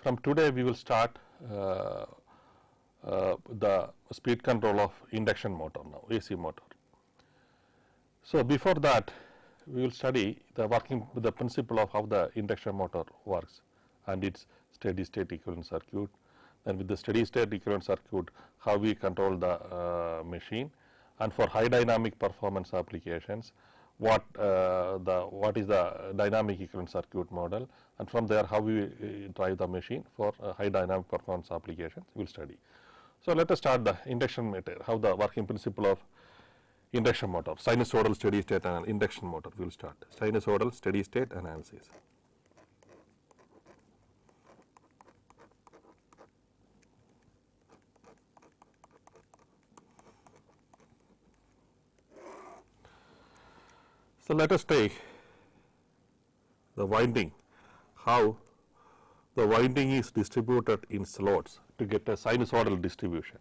from today we will start the speed control of induction motor now, AC motor. So, before that we will study the principle of how the induction motor works and its steady state equivalent circuit. Then with the steady state equivalent circuit, how we control the machine, and for high dynamic performance applications, what is the dynamic equivalent circuit model, and from there how we drive the machine for high dynamic performance applications we will study. So, let us start the induction motor, how the working principle of induction motor, sinusoidal steady state and induction motor. We will start sinusoidal steady state analysis. So, let us take the winding, how the winding is distributed in slots to get a sinusoidal distribution.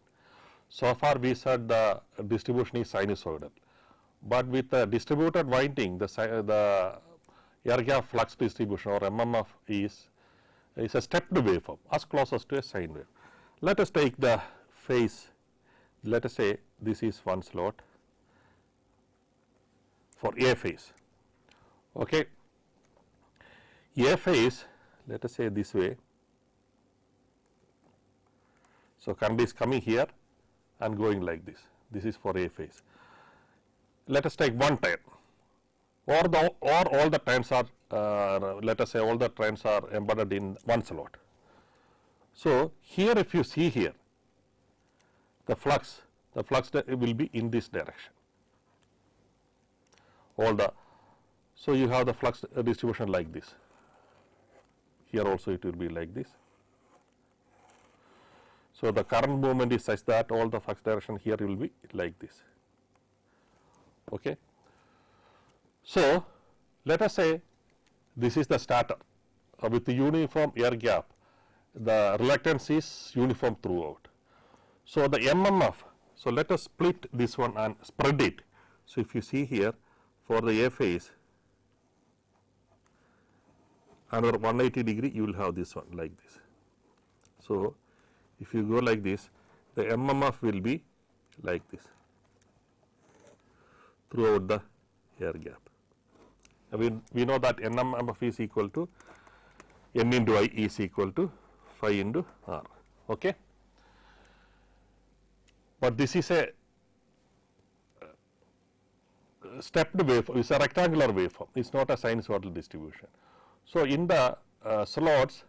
So far we said the distribution is sinusoidal, but with the distributed winding the air gap flux distribution or MMF is a stepped waveform as closest to a sine wave. Let us take the phase, let us say this is one slot for A phase. Okay. A phase, let us say this way. So, current is coming here and going like this. This is for A phase. Let us take one turn, or all the turns are let us say all the turns are embedded in one slot. So, here if you see here the flux will be in this direction. So you have the flux distribution like this. Here also it will be like this. So, the current movement is such that all the flux direction here will be like this. Okay. So, let us say this is the starter with the uniform air gap, the reluctance is uniform throughout. So, the MMF, so let us split this one and spread it. So, if you see here for the A phase, another 180 degree you will have this one like this. So, if you go like this, the MMF will be like this throughout the air gap. We know that MMF is equal to N into I is equal to phi into R. Okay. But this is a stepped waveform, it is a rectangular waveform, it is not a sinusoidal distribution. So, in the slots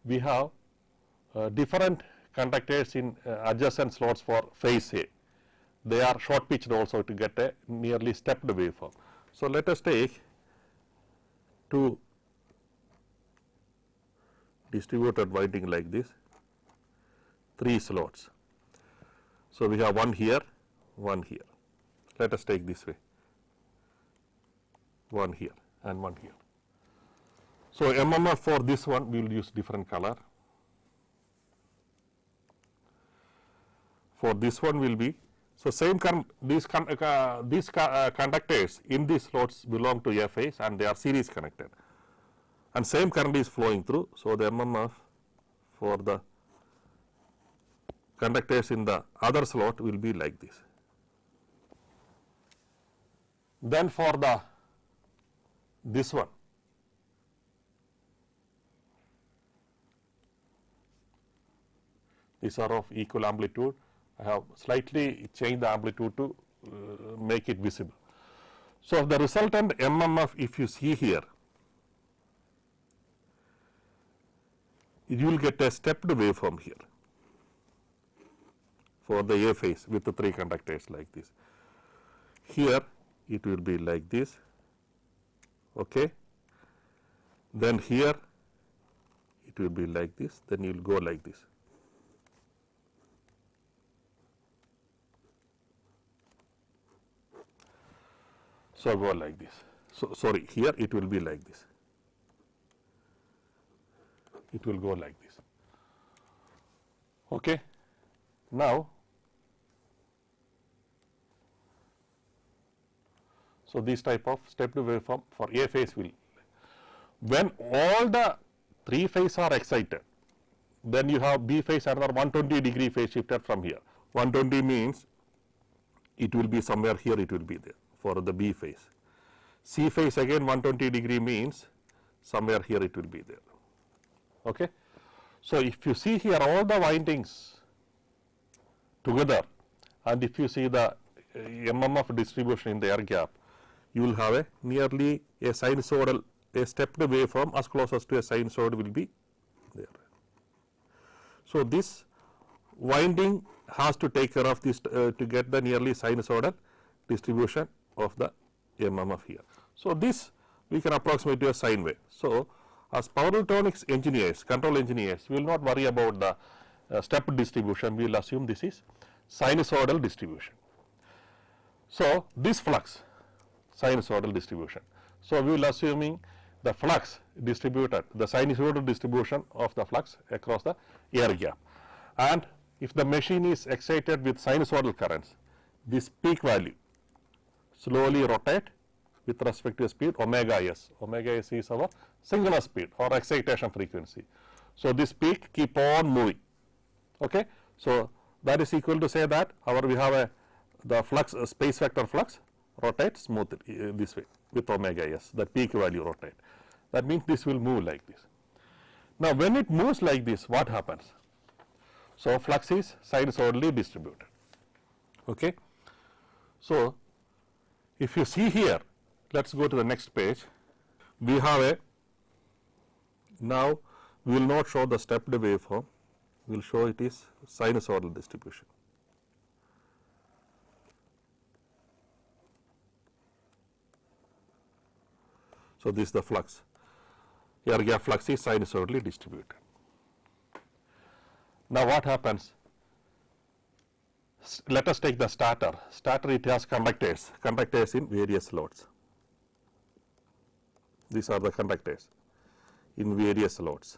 we have different conductors in adjacent slots for phase A. They are short pitched also to get a nearly stepped waveform. So, let us take two distributed winding like this, 3 slots. So, we have one here, one here. Let us take this way, one here and one here. So, MMF for this one we will use different color. For this one will be, so same these conductors in these slots belong to A phase and they are series connected, and same current is flowing through. So, the MMF for the conductors in the other slot will be like this. Then for this one, these are of equal amplitude. I have slightly changed the amplitude to make it visible. So, the resultant MMF, if you see here, you will get a stepped waveform here for the A phase with the 3 conductors like this. Here it will be like this. Okay. Then here it will be like this, then you will go like this. So, go like this. So, sorry, here it will be like this. It will go like this. Okay. Now, so this type of stepped waveform for A phase will, when all the 3 phase are excited. Then you have B phase another 120-degree phase shifted from here. 120 means it will be somewhere here, it will be there for the B phase. C phase again 120-degree means somewhere here it will be there. Okay. So, if you see here all the windings together, and if you see the MMF distribution in the air gap, you will have a nearly a sinusoidal, a stepped waveform as close as to a sinusoid will be there. So, this winding has to take care of this to get the nearly sinusoidal distribution of the MMF here. So, this we can approximate to a sine wave. So, as power electronics engineers, control engineers, we will not worry about the step distribution, we will assume this is sinusoidal distribution. So, this flux sinusoidal distribution. So, we will assuming the flux distributed, the sinusoidal distribution of the flux across the air gap. And if the machine is excited with sinusoidal currents, this peak value slowly rotate with respect to speed omega s. Omega s is our synchronous speed or excitation frequency. So, this peak keep on moving. Okay. So, that is equal to say that we have the flux space vector flux rotates smoothly this way with omega s, the peak value rotate. That means this will move like this. Now, when it moves like this, what happens? So, flux is sinusoidally distributed. Okay. So, if you see here, let us go to the next page. We have now we will not show the stepped waveform, we will show it is sinusoidal distribution. So, this is the flux, air gap flux is sinusoidally distributed. Now, what happens? Let us take the starter. Starter, it has conductors in various loads. These are the conductors in various loads.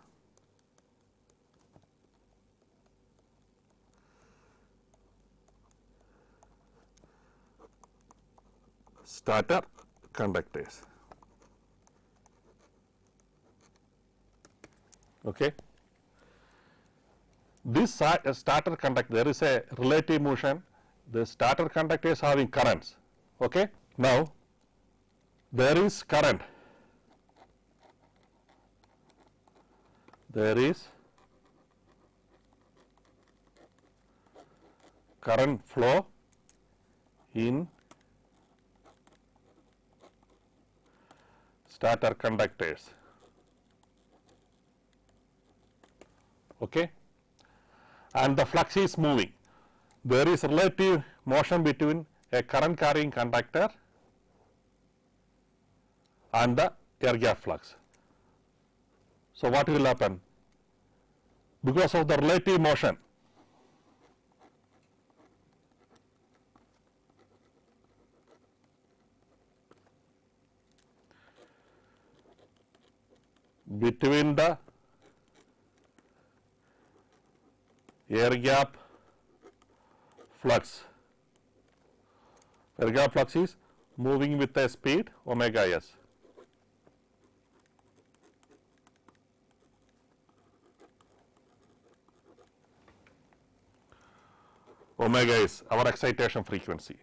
Starter conductors. Okay. This starter conductor, there is a relative motion, the starter conductor is having currents. Okay. Now, there is current, there is current flow in starter conductors. Okay. And the flux is moving. There is relative motion between a current carrying conductor and the air gap flux. So, what will happen? Because of the relative motion, between the air gap flux. Air gap flux is moving with a speed omega s. Omega is our excitation frequency.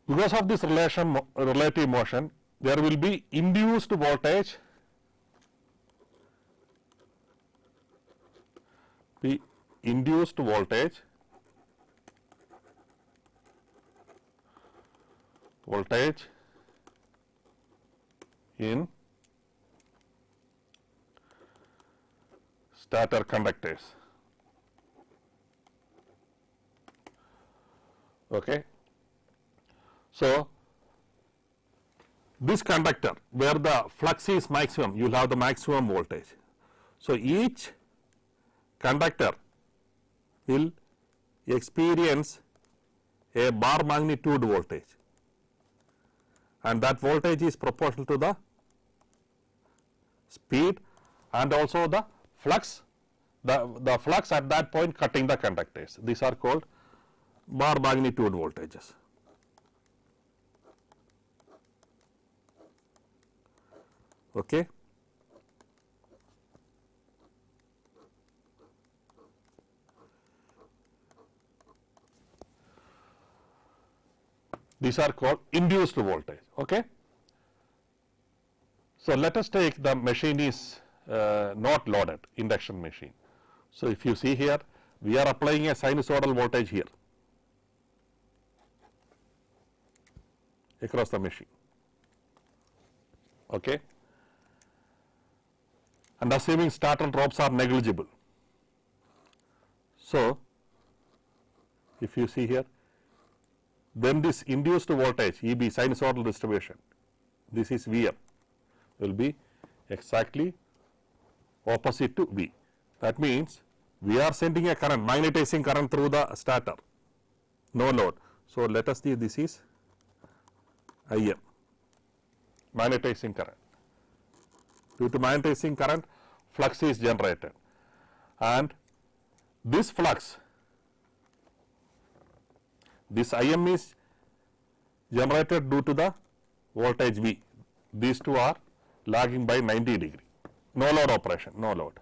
Because of this relative motion, there will be induced voltage in starter conductors. Okay. So, this conductor where the flux is maximum, you will have the maximum voltage. So, each conductor will experience a bar magnitude voltage, and that voltage is proportional to the speed and also the flux, the flux at that point cutting the conductors. These are called bar magnitude voltages. Okay. These are called induced voltage. Okay. So let us take the machine is not loaded, induction machine. So if you see here, we are applying a sinusoidal voltage here across the machine. Okay. And assuming starter drops are negligible. So if you see here, then this induced voltage EB sinusoidal distribution, this is VM, will be exactly opposite to V. That means we are sending a current, magnetizing current through the starter, no load. So let us see, this is IM, magnetizing current. Due to magnetizing current, flux is generated, and this flux, this IM is generated due to the voltage V. These two are lagging by 90 degree. No load operation, no load.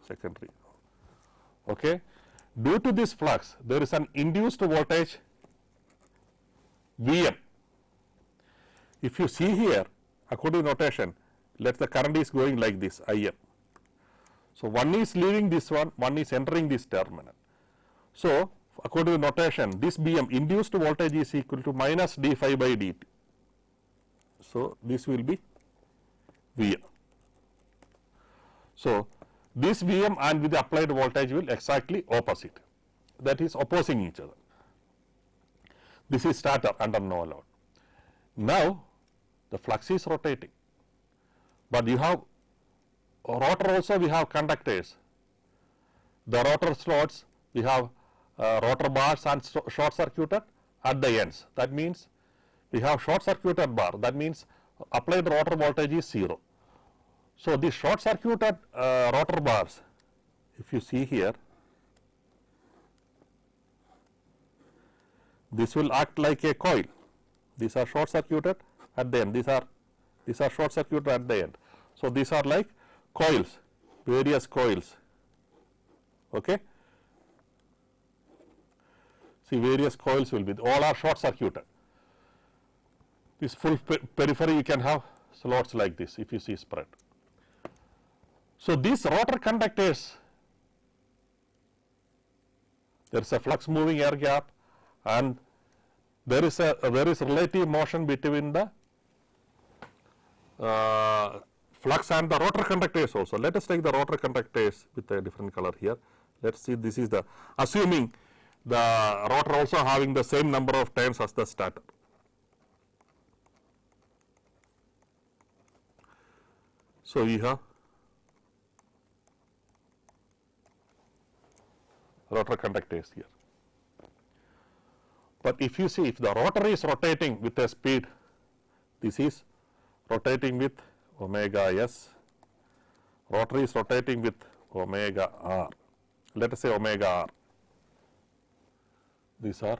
Secondary. Okay. Due to this flux, there is an induced voltage VM. If you see here, according to notation, let the current is going like this, IM. So one is leaving this one is entering this terminal. So according to notation, this BM induced voltage is equal to minus d phi by dt. So this will be VM. So this VM and with the applied voltage will exactly opposite, that is opposing each other. This is starter under no load. Now the flux is rotating, but you have rotor also, we have conductors. The rotor slots, we have rotor bars and short circuited at the ends. That means we have short circuited bar, that means applied rotor voltage is 0. So the short circuited rotor bars, if you see here, this will act like a coil. These are short circuited at the end, these are short circuited at the end. So these are like coils, various coils. Okay. See, various coils will be, all are short circuited. This full periphery you can have slots like this if you see spread. So these rotor conductors, there is a flux moving air gap, and there is relative motion between the flux and the rotor conductors also. Let us take the rotor conductors with a different color here. Let us see, this is the, assuming the rotor also having the same number of turns as the starter. So we have rotor conductors here. But if you see, if the rotor is rotating with a speed, this is rotating with omega s, rotor is rotating with omega r, let us say omega r. These are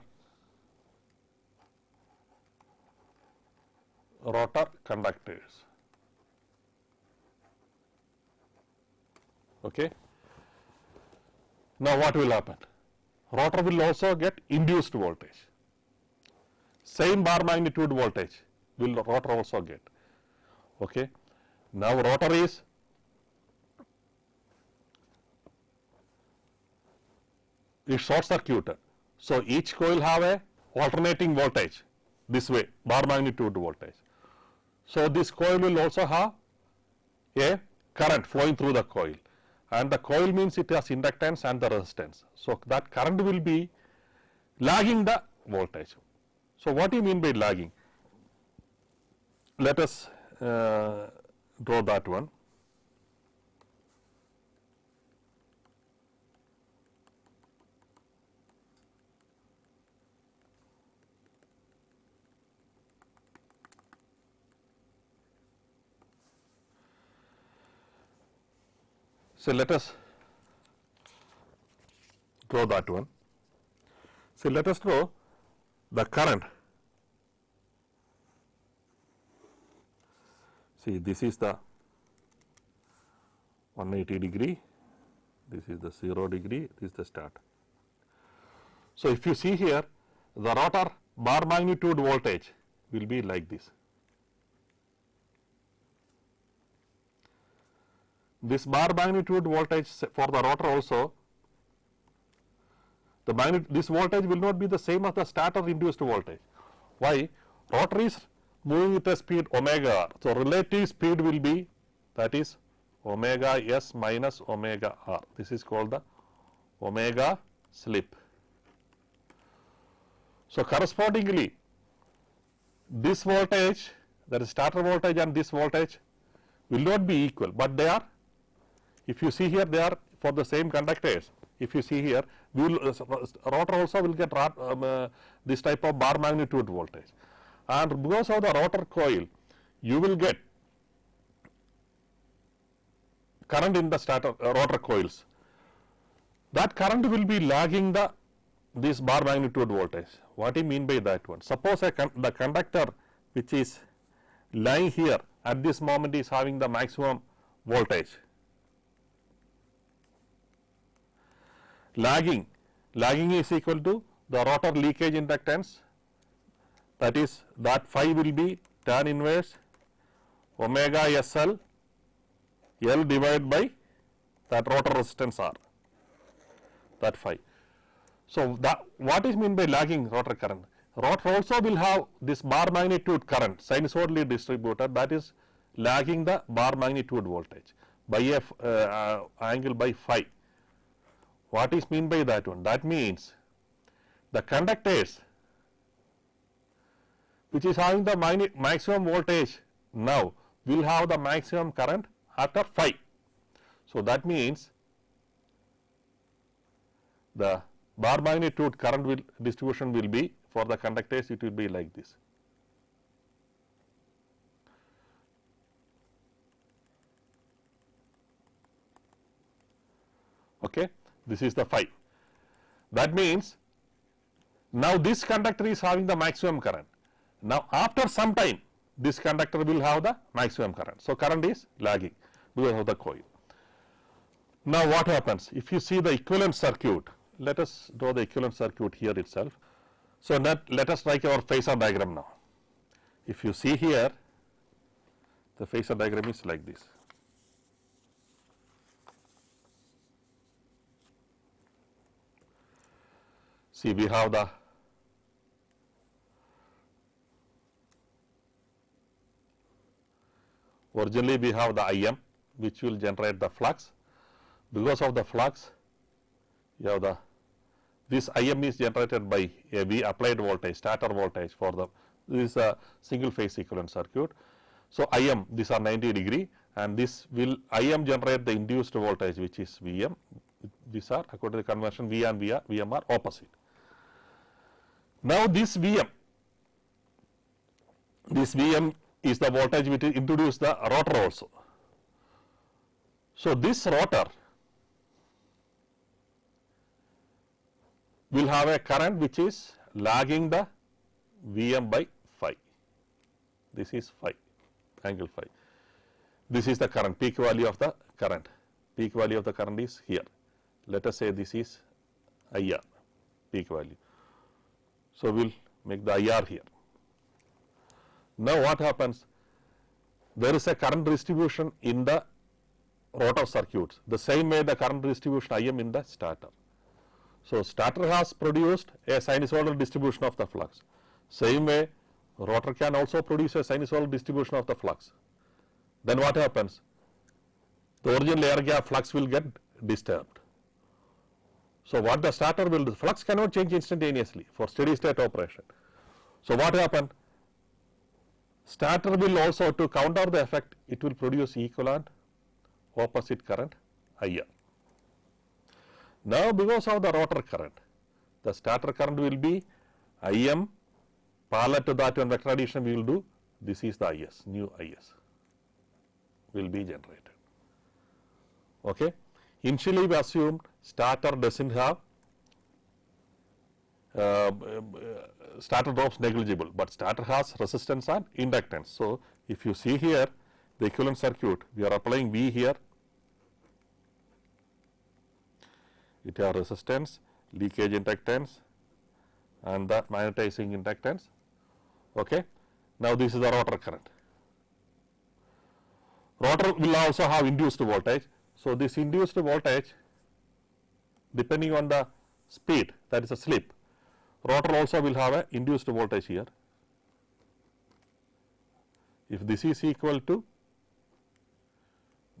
rotor conductors. Okay. Now what will happen? Rotor will also get induced voltage. Same bar magnitude voltage will rotor also get. Okay. Now rotor is short circuited. So each coil have a alternating voltage this way, bar magnitude voltage. So this coil will also have a current flowing through the coil, and the coil means it has inductance and the resistance. So that current will be lagging the voltage. So what do you mean by lagging? Let us draw that one. So let us draw that one. So let us draw the current. See, this is the 180 degree, this is the 0 degree, this is the start. So if you see here, the rotor bar magnitude voltage will be like this. This bar magnitude voltage for the rotor also, this voltage will not be the same as the stator induced voltage. Why? Rotor is moving with a speed omega r. So, relative speed will be, that is omega s minus omega r. This is called the omega slip. So, correspondingly, this voltage, that is stator voltage, and this voltage will not be equal, but they are, if you see here, they are for the same conductors. If you see here, we will, rotor also will get this type of bar magnitude voltage, and because of the rotor coil, you will get current in the stator rotor coils. That current will be lagging this bar magnitude voltage. What do you mean by that one? Suppose the conductor which is lying here at this moment is having the maximum voltage. Lagging is equal to the rotor leakage inductance, that is that phi will be tan inverse omega SL L divided by that rotor resistance R, that phi. So, what is meant by lagging rotor current? Rotor also will have this bar magnitude current sinusoidally distributed, that is lagging the bar magnitude voltage by a angle by phi. What is mean by that one? That means the conductors which is having the maximum voltage now will have the maximum current after phi. So, that means the bar magnitude current distribution will be, for the conductors it will be like this. Okay. This is the phi. That means now this conductor is having the maximum current. Now, after some time, this conductor will have the maximum current. So, current is lagging because of the coil. Now, what happens? If you see the equivalent circuit, let us draw the equivalent circuit here itself. So, let us write our phasor diagram now. If you see here, the phasor diagram is like this. See, we have the originally we have the IM which will generate the flux. Because of the flux, you have this IM is generated by a V applied voltage, stator voltage for this is a single phase equivalent circuit. So, IM, these are 90 degree, and this will IM generate the induced voltage which is VM. These are, according to the convention, V and VM are opposite. Now, this VM is the voltage which introduce the rotor also. So, this rotor will have a current which is lagging the VM by phi. This is phi, angle phi. This is the current, peak value of the current. Peak value of the current is here. Let us say this is IR, peak value. So, we will make the IR here. Now, what happens? There is a current distribution in the rotor circuits, the same way the current distribution IM in the stator. So, stator has produced a sinusoidal distribution of the flux. Same way, rotor can also produce a sinusoidal distribution of the flux. Then what happens? The original air gap flux will get disturbed. So, what the stator will do, flux cannot change instantaneously for steady state operation. So, what happened? Stator will also, to counter the effect, it will produce equivalent opposite current IR. Now, because of the rotor current, the stator current will be IM, parallel to that one vector addition we will do, this is the IS, new IS will be generated. Okay. Initially, we assumed stator does not have stator drops negligible, but stator has resistance and inductance. So, if you see here the equivalent circuit, we are applying V here, it has resistance, leakage inductance, and the magnetizing inductance. Okay. Now, this is the rotor current. Rotor will also have induced voltage. So, this induced voltage, depending on the speed, that is a slip, rotor also will have a induced voltage here. If this is equal to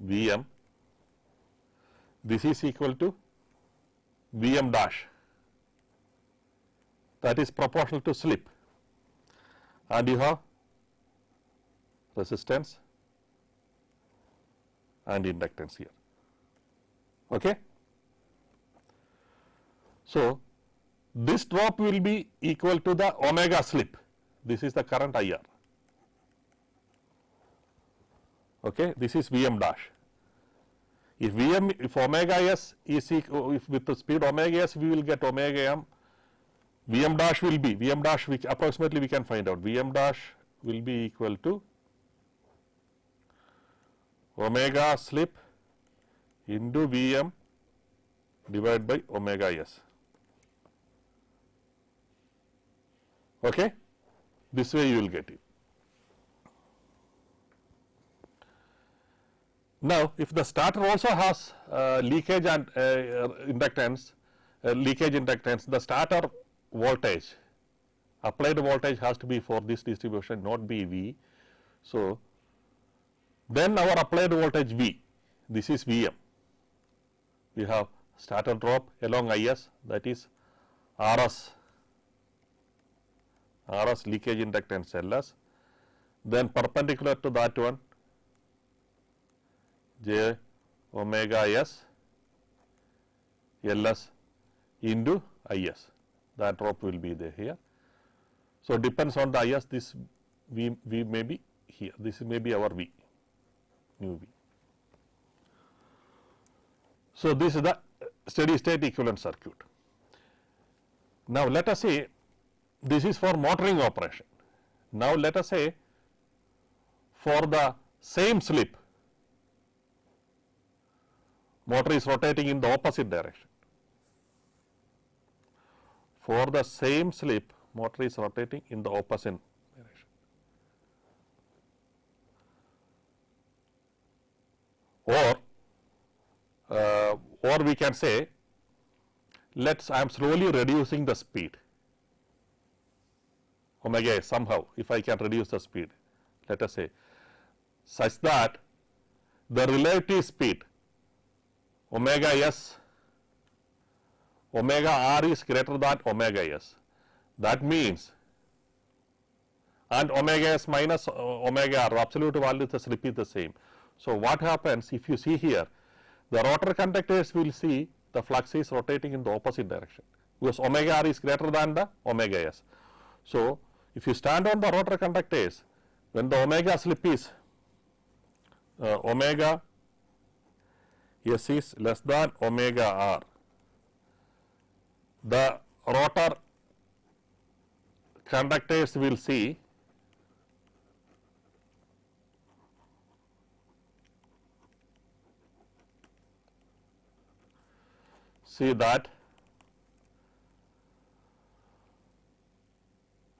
Vm, this is equal to Vm dash, that is proportional to slip, and you have resistance and inductance here. Okay. So, this drop will be equal to the omega slip. This is the current IR. Okay. This is Vm dash. If omega s is equal, if with the speed omega s, we will get omega m. Vm dash will be Vm dash, which approximately we can find out. Vm dash will be equal to omega slip into Vm divided by omega s. Okay. This way you will get it. Now, if the starter also has leakage and inductance, the starter voltage, applied voltage has to be for this distribution, not be V. So, then our applied voltage V, this is Vm. We have starter drop along Is, that is Rs leakage inductance Ls, then perpendicular to that one J omega S Ls into Is, that drop will be there here. So, depends on the Is, this V may be here, this may be our V, new V. So, this is the steady state equivalent circuit. Now, let us say this is for motoring operation. Now, let us say for the same slip, motor is rotating in the opposite direction. For the same slip, motor is rotating in the opposite direction. Or we can say, I am slowly reducing the speed, omega s somehow, if I can reduce the speed, let us say, such that the relative speed omega s, omega r is greater than omega s. That means, and omega s minus omega r, absolute value of the slip is the same. So, what happens if you see here, the rotor conductors will see the flux is rotating in the opposite direction, because omega r is greater than the omega s. So, if you stand on the rotor conductors, when the omega slip is omega s is less than omega r, the rotor conductors will see that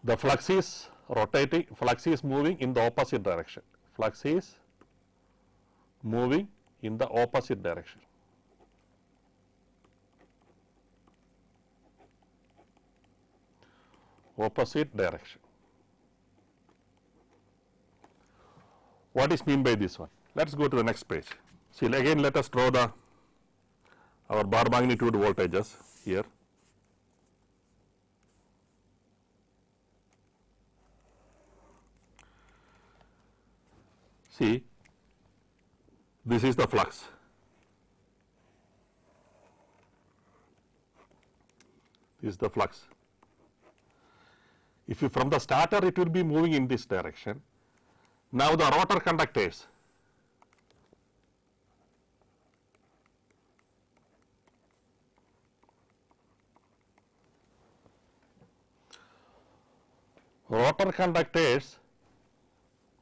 the flux is rotating, flux is moving in the opposite direction, flux is moving in the opposite direction. Opposite direction. What is mean by this one? Let us go to the next page. See, again let us draw our bar magnitude voltages here. See, this is the flux. This is the flux. If you from the starter, it will be moving in this direction. Now, the rotor conductors,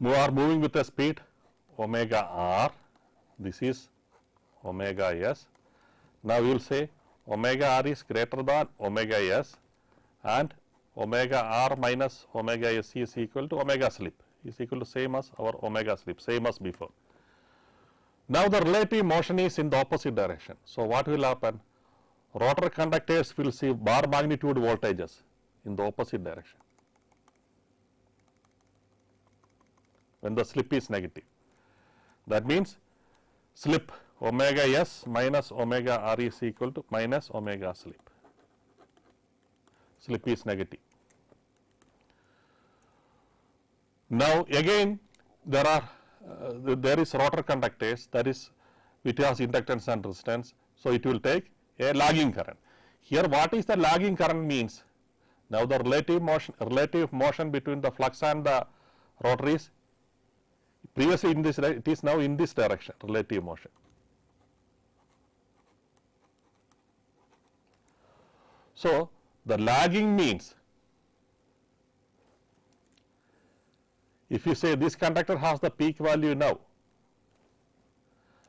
are moving with a speed omega r, this is omega s. Now, we will say omega r is greater than omega s and omega r minus omega s is equal to omega slip, is equal to same as our omega slip, same as before. Now the relative motion is in the opposite direction. So what will happen? Rotor conductors will see bar magnitude voltages in the opposite direction when the slip is negative. That means slip omega s minus omega r is equal to minus omega slip. Slip is negative. Now again there is rotor conductors, that is which has inductance and resistance. So it will take a lagging current. Here what is the lagging current means? Now the relative motion between the flux and the rotor is previously in this, it is now in this direction, relative motion. So the lagging means, if you say this conductor has the peak value now,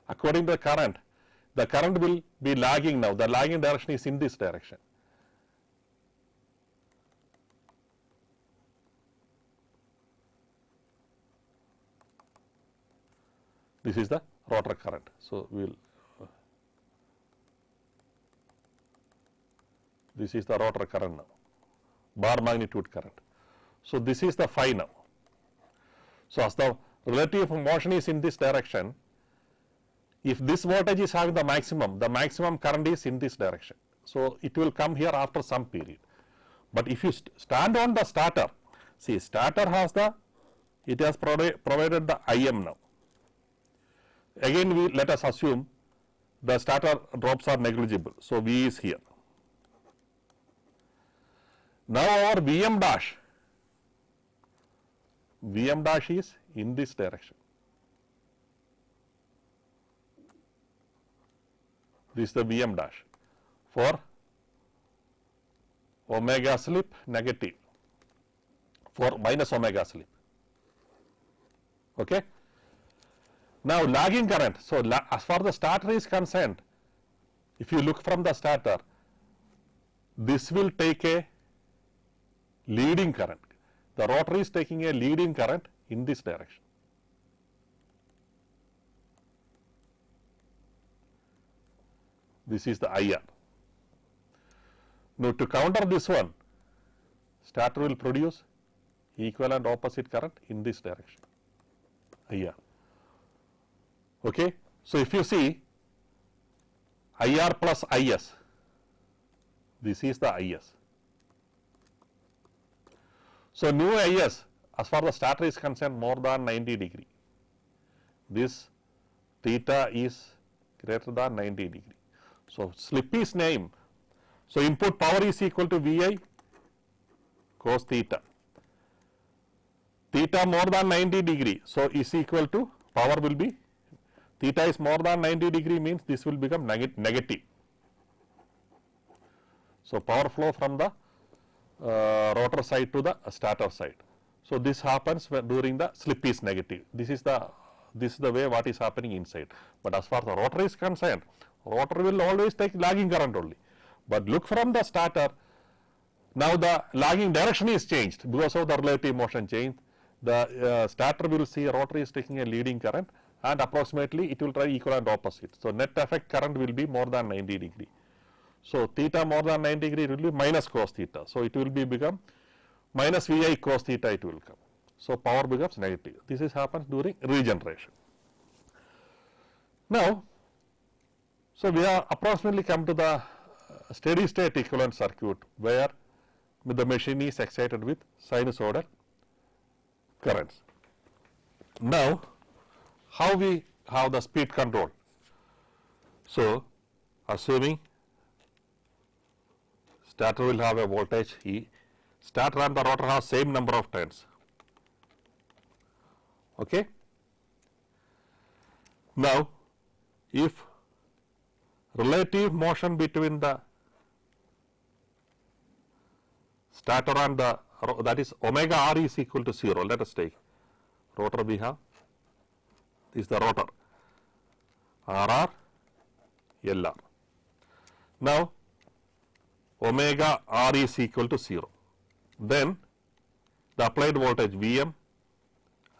according to the current will be lagging now, the lagging direction is in this direction. This is the rotor current. So we will, this is the rotor current now, bar magnitude current. So this is the phi now. So as the relative motion is in this direction, if this voltage is having the maximum current is in this direction. So it will come here after some period. But if you stand on the starter, see starter has it has provided the IM now. Again let us assume the starter drops are negligible. So V is here. Now our Vm dash is in this direction. This is the Vm dash for omega slip negative, for minus omega slip. Okay. Now lagging current. So as far as the starter is concerned, if you look from the starter, this will take a leading current. The rotor is taking a leading current in this direction. This is the IR. Now to counter this one, starter will produce equivalent opposite current in this direction, IR. Okay. So if you see IR plus IS, this is the IS. So new IS, as far as the starter is concerned, more than 90 degree. This theta is greater than 90 degree. So slip is name. So input power is equal to VI cos theta. Theta more than 90 degree. So is equal to, power will be, theta is more than 90 degree means this will become negative. So power flow from the rotor side to the starter side. So this happens when during the slip is negative. This is the way what is happening inside. But as far as the rotor is concerned, rotor will always take lagging current only. But look from the starter, now the lagging direction is changed because of the relative motion change. The starter will see rotor is taking a leading current and approximately it will try equivalent opposite. So net effect current will be more than 90 degree. So theta more than 90 degree will be minus cos theta. So it will be become minus VI cos theta it will come. So power becomes negative. This is happens during regeneration. Now, so we have approximately come to the steady state equivalent circuit where the machine is excited with sinusoidal currents. Now, how we have the speed control? So, assuming starter will have a voltage E, starter and the rotor have same number of turns. Okay. Now, if relative motion between the starter and the, that is omega r is equal to 0, let us take rotor we have, this is the rotor, RR, LR. Now, omega r is equal to 0. then the applied voltage Vm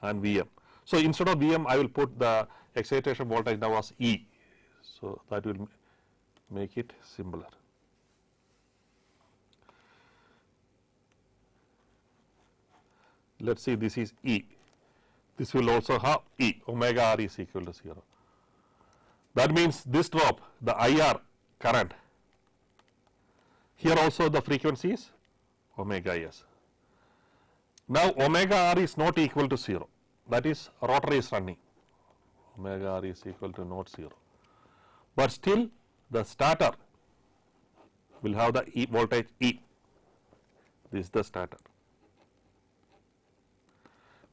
and Vm. So, instead of Vm I will put the excitation voltage now as E. So, that will make it simpler. Let us see, this is E. This will also have E, omega R is equal to 0. That means this drop, the IR current, here also the frequency is omega S. Now, omega R is not equal to 0, that is rotor is running, omega R is equal to not 0, but still the starter will have the E voltage E, this is the starter.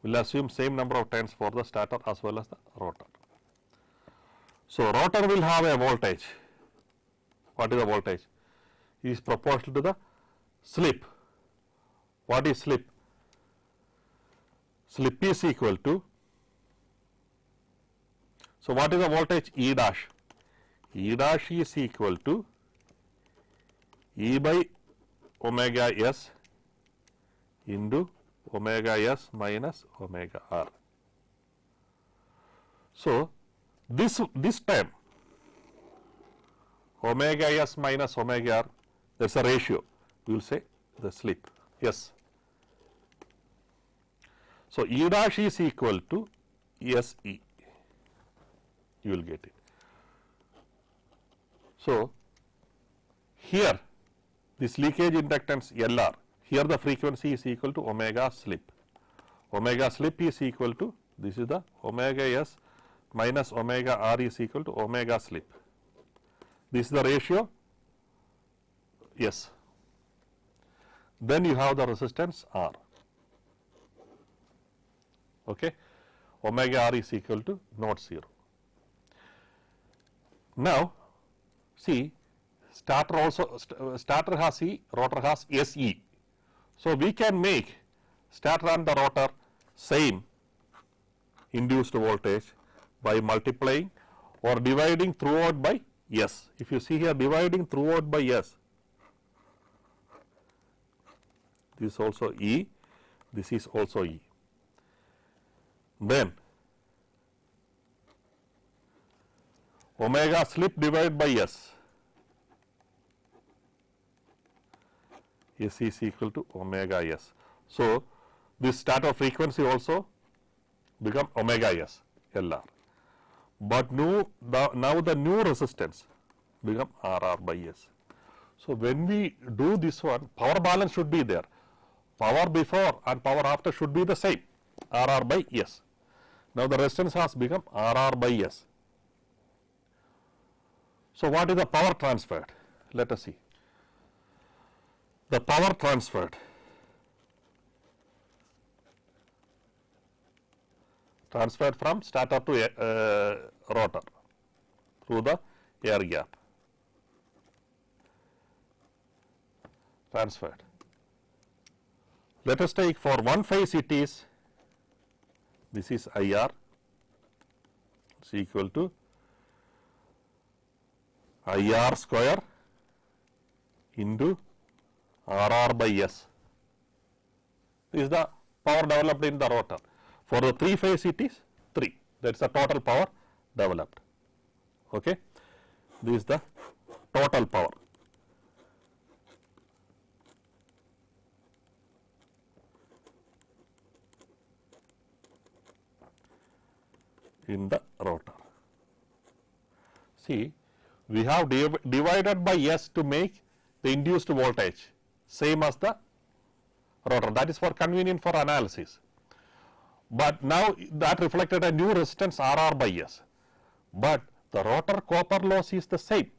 We will assume same number of turns for the starter as well as the rotor. So, rotor will have a voltage. What is the voltage? It is proportional to the slip. What is slip? Slip is equal to, so what is the voltage E dash? E dash is equal to E by omega S into omega S minus omega R. So, this term omega S minus omega R, that is a ratio, we will say the slip S. So, E dash is equal to SE, you will get it. So, here this leakage inductance LR, here the frequency is equal to omega slip. Omega slip is equal to, this is the omega S minus omega R is equal to omega slip. This is the ratio S. Then you have the resistance R. Okay. Omega R is equal to not 0. Now, see, starter also, starter has E, rotor has SE. So, we can make starter and the rotor same induced voltage by multiplying or dividing throughout by S. If you see here, dividing throughout by S, this is also E, this is also E. Then omega slip divided by S, S is equal to omega S. So, this starter frequency also become omega S LR, but now the new resistance become RR by S. So, when we do this one, power balance should be there, power before and power after should be the same, RR by S. Now, the resistance has become RR by S. So, what is the power transferred? Let us see. The power transferred from starter to rotor through the air gap, transferred. Let us take for one phase it is, this is IR, is equal to IR square into RR by S. This is the power developed in the rotor. For the 3 phase it is 3, that is the total power developed. Okay. This is the total power. In the rotor. See, we have divided by S to make the induced voltage same as the rotor, that is for convenient for analysis. But now that reflected a new resistance RR by S, but the rotor copper loss is the same.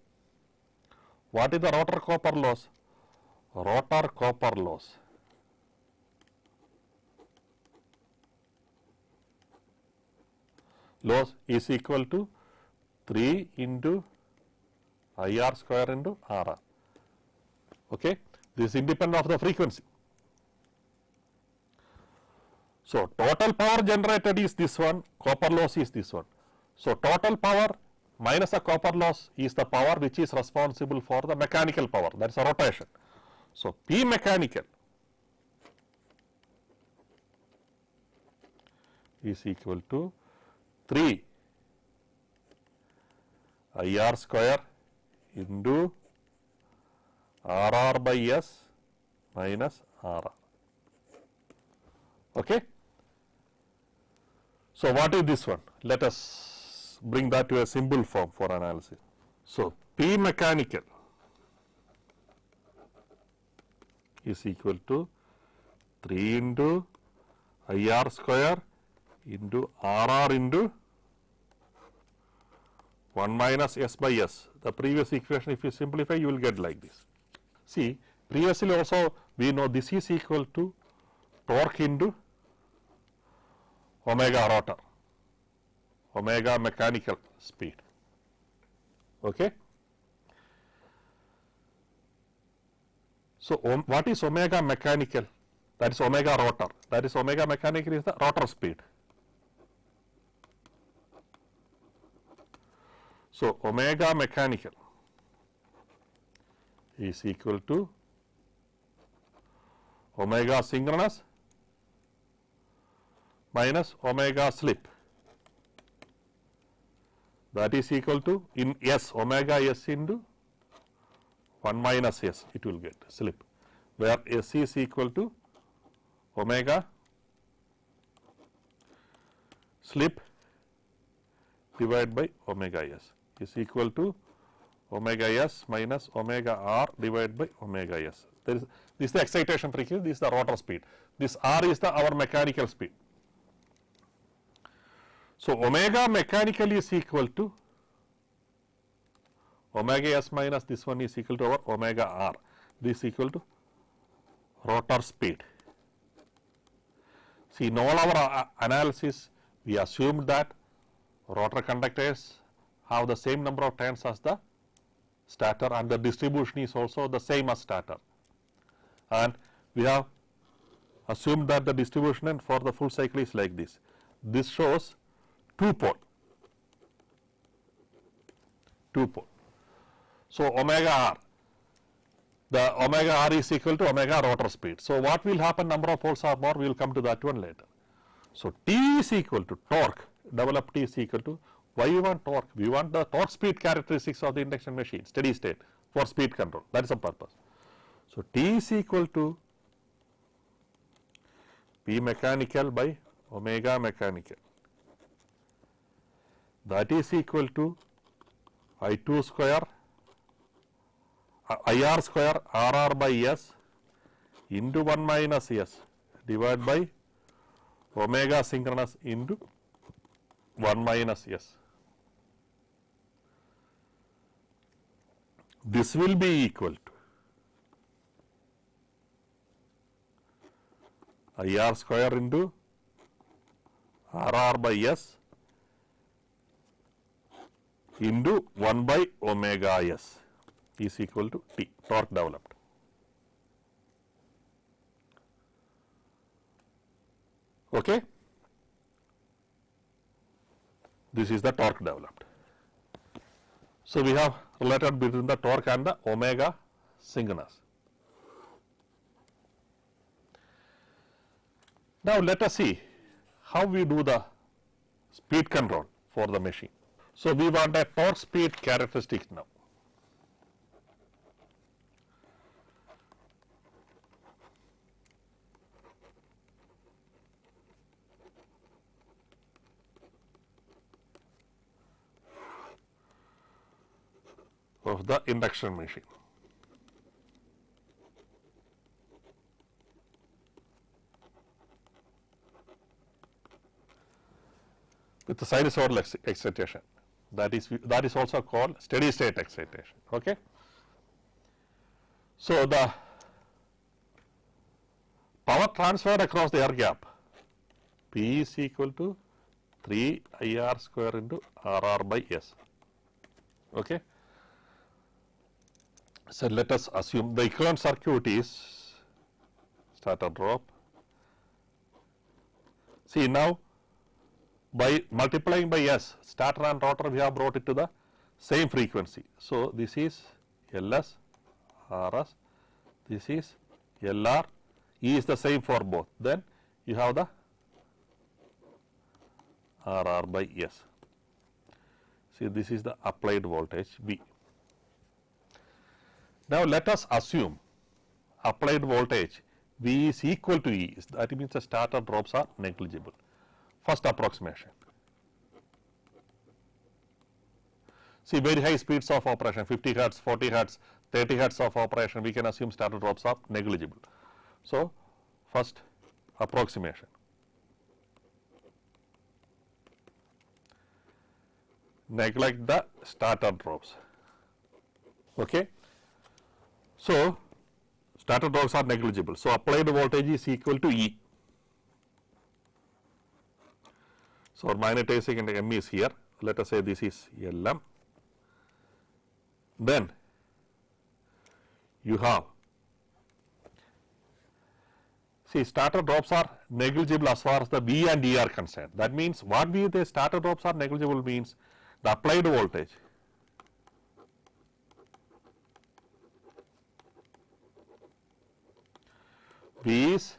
What is the rotor copper loss? Rotor copper loss is equal to 3 into IR square into RR. Okay. This is independent of the frequency. So, total power generated is this one, copper loss is this one. So, total power minus the copper loss is the power which is responsible for the mechanical power, that is a rotation. So, P mechanical is equal to 3 IR square into RR by S minus RR. Okay. So, what is this one? Let us bring that to a simple form for analysis. So, P mechanical is equal to 3 into IR square into RR into 1 minus S by S. The previous equation, if you simplify, you will get like this. See, previously also we know this is equal to torque into omega rotor, omega mechanical speed. Okay. So, what is omega mechanical? That is omega rotor. That is omega mechanical is the rotor speed. So, omega mechanical is equal to omega synchronous minus omega slip. That is equal to in S, omega S into 1 minus S, it will get slip, where S is equal to omega slip divided by omega S is equal to omega S minus omega R divided by omega S. This is the excitation frequency, this is the rotor speed. This R is our mechanical speed. So, omega mechanical is equal to omega S minus this one is equal to our omega R. This is equal to rotor speed. See, in all our analysis, we assumed that rotor conductors have the same number of turns as the stator and the distribution is also the same as stator. And we have assumed that the distribution for the full cycle is like this. This shows 2 pole. So, omega R, the omega R is equal to omega rotor speed. So, what will happen, number of poles are more, we will come to that one later. So, T is equal to torque, develop T is equal to, why we want torque? We want the torque speed characteristics of the induction machine, steady state for speed control, that is the purpose. So, T is equal to P mechanical by omega mechanical, that is equal to I2 square IR square RR by S into 1 minus S divided by omega synchronous into 1 minus S. This will be equal to IR square into RR by S into 1 by omega S is equal to T, torque developed. Okay. This is the torque developed. So, we have related between the torque and the omega synchronous. Now, let us see how we do the speed control for the machine. So, we want a torque speed characteristic now. Of the induction machine. With the sinusoidal excitation, that is also called steady state excitation. Okay. So, the power transferred across the air gap P is equal to 3 IR square into RR by S. Okay. So, let us assume the equivalent circuit is starter drop. See, now by multiplying by S, starter and rotor we have brought it to the same frequency. So, this is LS, RS, this is LR, E is the same for both. Then you have the RR by S. See, this is the applied voltage V. Now, let us assume applied voltage V is equal to E. That means the starter drops are negligible. First approximation. See, very high speeds of operation, 50 hertz, 40 hertz, 30 hertz of operation, we can assume starter drops are negligible. So, first approximation. Neglect the starter drops. Okay. So, starter drops are negligible. So, applied voltage is equal to E. So, our magnetizing and M is here. Let us say this is LM. Then you have, see, starter drops are negligible as far as the V and E are concerned. That means what we the starter drops are negligible means the applied voltage V is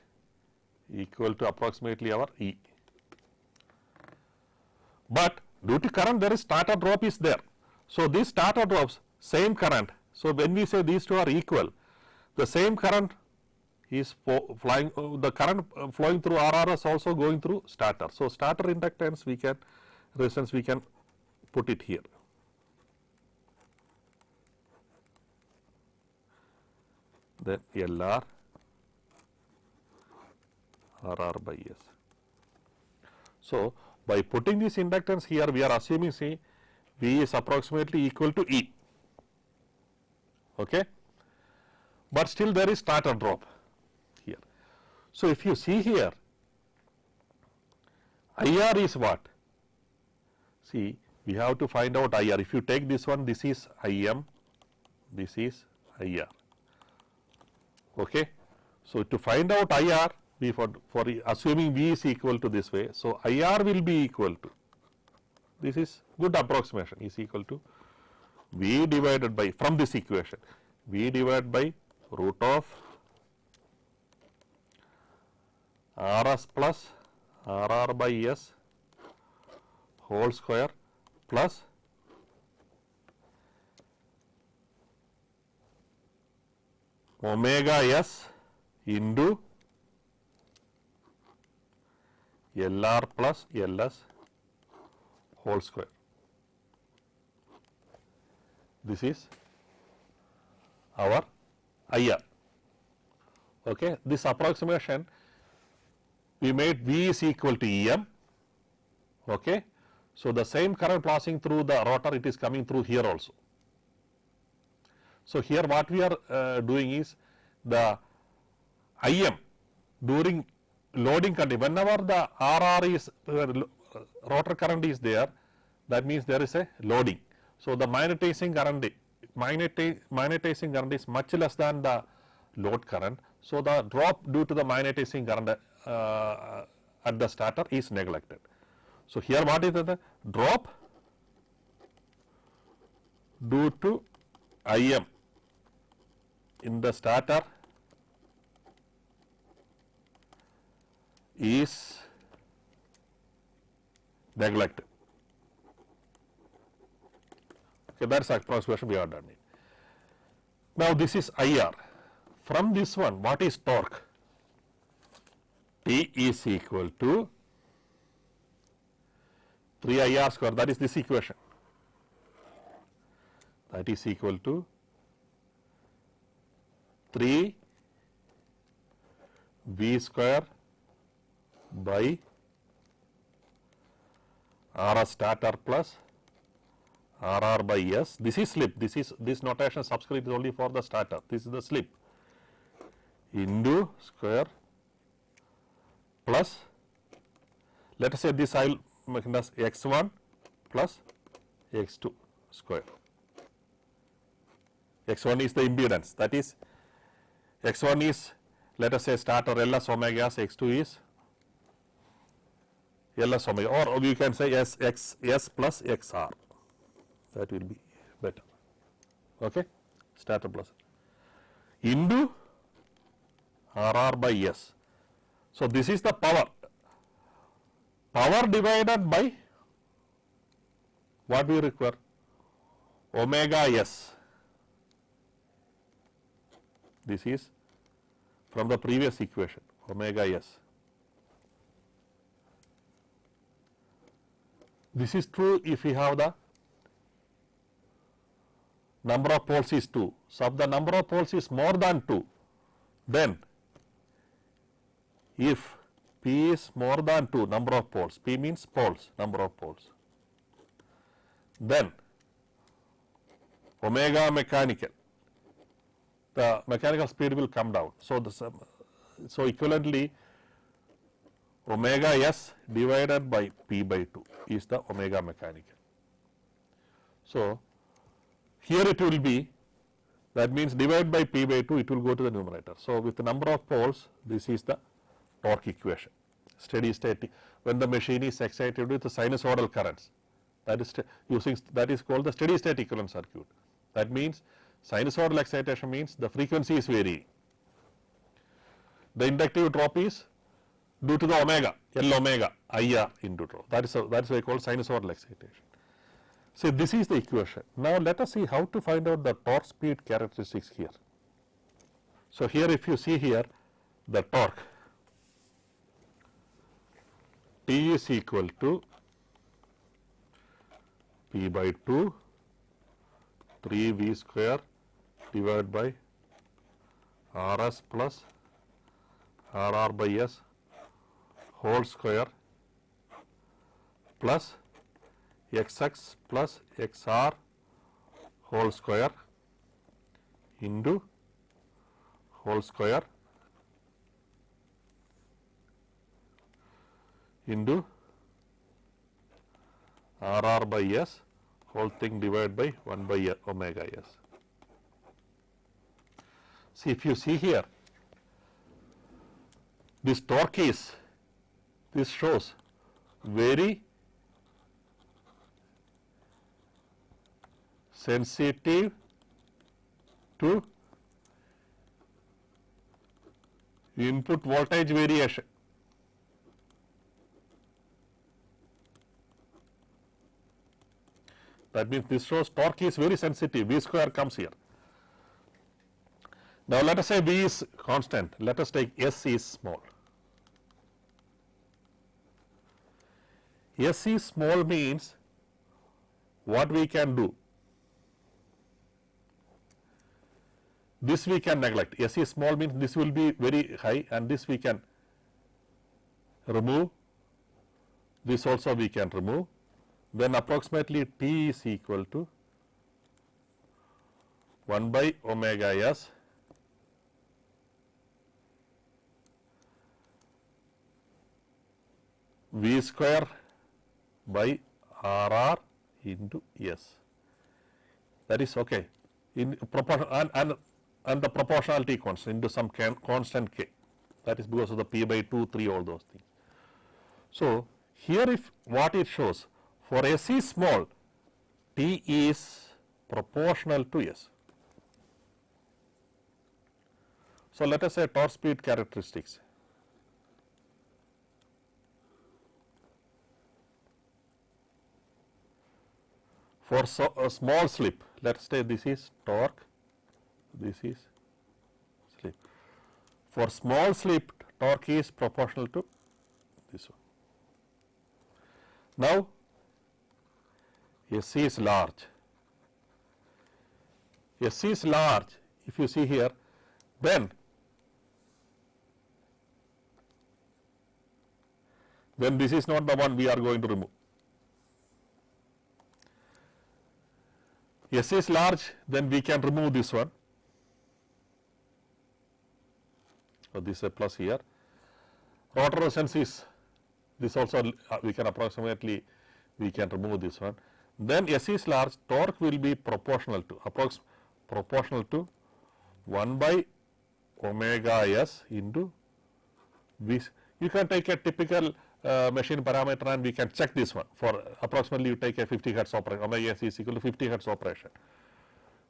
equal to approximately our E. But due to current there is starter drop is there. So, these starter drops same current. So, when we say these two are equal, the same current is flying, the current flowing through RR is also going through starter. So, starter inductance we can, resistance we can put it here. Then LR RR by S. So, by putting this inductance here we are assuming, see, V is approximately equal to E. Okay. But still there is starter drop here. So, if you see here, IR is what? See, we have to find out IR. If you take this one, this is IM, this is IR. Okay. So, to find out IR, we for assuming V is equal to this way. So, IR will be equal to, this is good approximation, is equal to V divided by, from this equation, V divided by root of RS plus RR by S whole square plus omega S into LR plus LS whole square. This is our IR. Okay. This approximation we made V is equal to EM. Okay. So, the same current passing through the rotor, it is coming through here also. So, here what we are doing is the IM during loading condition, whenever the RR is rotor current is there, that means there is a loading. So, the magnetizing current is much less than the load current. So, the drop due to the magnetizing current at the starter is neglected. So, here what is the drop due to IM in the starter is neglected. Okay, that is approximation we have done it. Now, this is IR. From this one, what is torque? T is equal to 3 IR square, that is this equation. That is equal to 3 V square by RS starter plus RR by S. This is slip. This notation subscript is only for the starter. This is the slip into square plus, let us say this I will make it as x1 plus x2 square. X1 is the impedance, that is x1 is, let us say, starter LS omega S, x2 is LS omega, or we can say S plus XR, that will be better. Okay, starter plus into RR by S. So, this is the power power divided by what we require, omega s. This is from the previous equation, omega s. This is true if we have the number of poles is 2. So, if the number of poles is more than 2, then if P is more than 2 number of poles, P means poles, number of poles, then omega mechanical, the mechanical speed will come down. So, so equivalently omega s divided by P by 2 is the omega mechanical. So, here it will be, that means divided by P by 2, it will go to the numerator. So, with the number of poles, this is the torque equation, steady state when the machine is excited with the sinusoidal currents, that is that is called the steady state equivalent circuit. That means sinusoidal excitation means the frequency is varying. The inductive drop is due to the omega, L omega IR into rho. That is why called sinusoidal excitation. So, this is the equation. Now, let us see how to find out the torque speed characteristics here. So, here if you see here the torque, T is equal to P by 2 3 V square divided by RS plus RR by S whole square plus XX plus XR whole square into whole square into RR by S whole thing divided by 1 by omega S. See, if you see here, this torque is, this shows very sensitive to input voltage variation. That means this shows torque is very sensitive, V square comes here. Now, let us say V is constant, let us take S is small. S is small means what we can do? This we can neglect. S is small means this will be very high and this we can remove, this also we can remove. Then approximately T is equal to 1 by omega S V square by RR into S. That is okay. In proportion and the proportionality constant into some constant K. That is because of the P by 2, 3, all those things. So, here if what it shows, for S is small, T is proportional to S. So, let us say torque speed characteristics. For a small slip, let us say this is torque, this is slip. For small slip, torque is proportional to this one. Now, S is large. S is large, if you see here, then this is not the one we are going to remove. S is large, then we can remove this one. So, this is a plus here. Rotor resistance is this also we can approximately we can remove this one. Then S is large, torque will be proportional to 1 by omega S into V. You can take a typical machine parameter and we can check this one. For approximately you take a 50 hertz operation, omega S is equal to 50 hertz operation.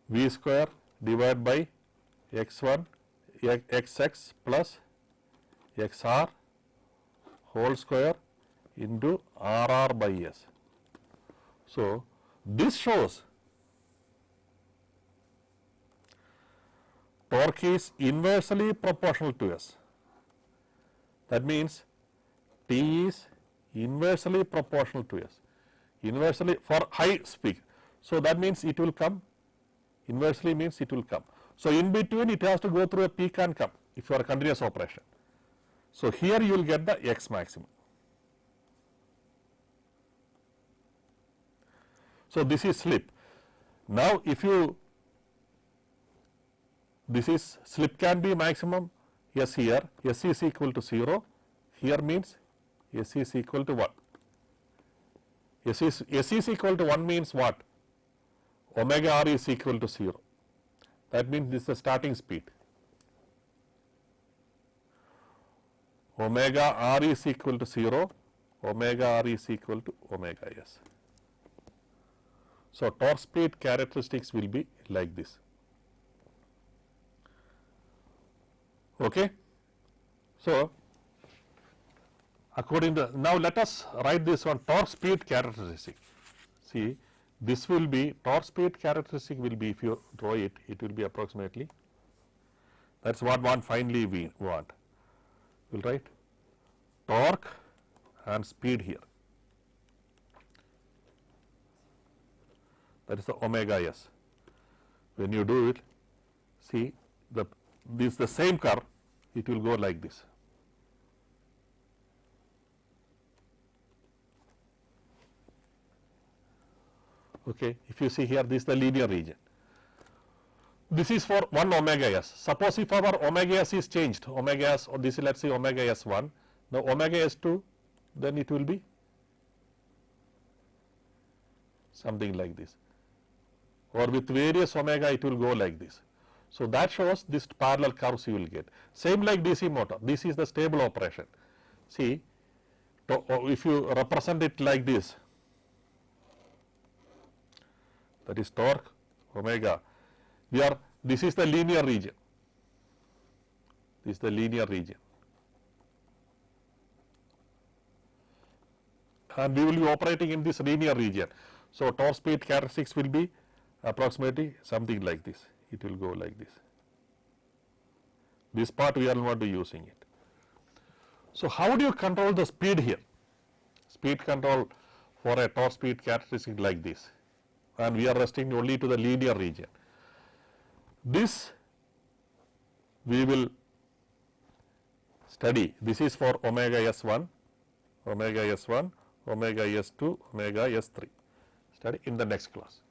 V square divided by x1 xx plus xr whole square into RR by S. So, this shows torque is inversely proportional to S. That means T is inversely proportional to S, inversely for high speed. So, that means it will come, inversely means it will come. So, in between it has to go through a peak and come if you are a continuous operation. So, here you will get the X maximum. So, this is slip. Now, if you, this is slip can be maximum, S here, S is equal to 0, here means S is equal to 1. S is equal to 1 means what? Omega R is equal to 0. That means this is the starting speed. Omega R is equal to 0, omega R is equal to omega S. So, torque speed characteristics will be like this. Okay. So, according to, now let us write this one, torque speed characteristic. See, this will be, torque speed characteristic will be, if you draw it, it will be approximately, that is what finally we want. We will write torque and speed here. That is the omega S. When you do it, see this the same curve, it will go like this. Okay, if you see here, this is the linear region. This is for 1 omega S. Suppose if our omega S is changed, omega S, or this is, let us say omega S1, now omega S2, then it will be something like this, or with various omega it will go like this. So, that shows this parallel curves you will get. Same like DC motor, this is the stable operation. See, if you represent it like this, that is torque omega, this is the linear region, this is the linear region, and we will be operating in this linear region. So, torque speed characteristics will be approximately something like this, it will go like this. This part we are not using it. So, how do you control the speed here? Speed control for a torque speed characteristic like this, and we are restricting only to the linear region. This we will study. This is for omega S1, omega S1, omega S2, omega S3. Study in the next class.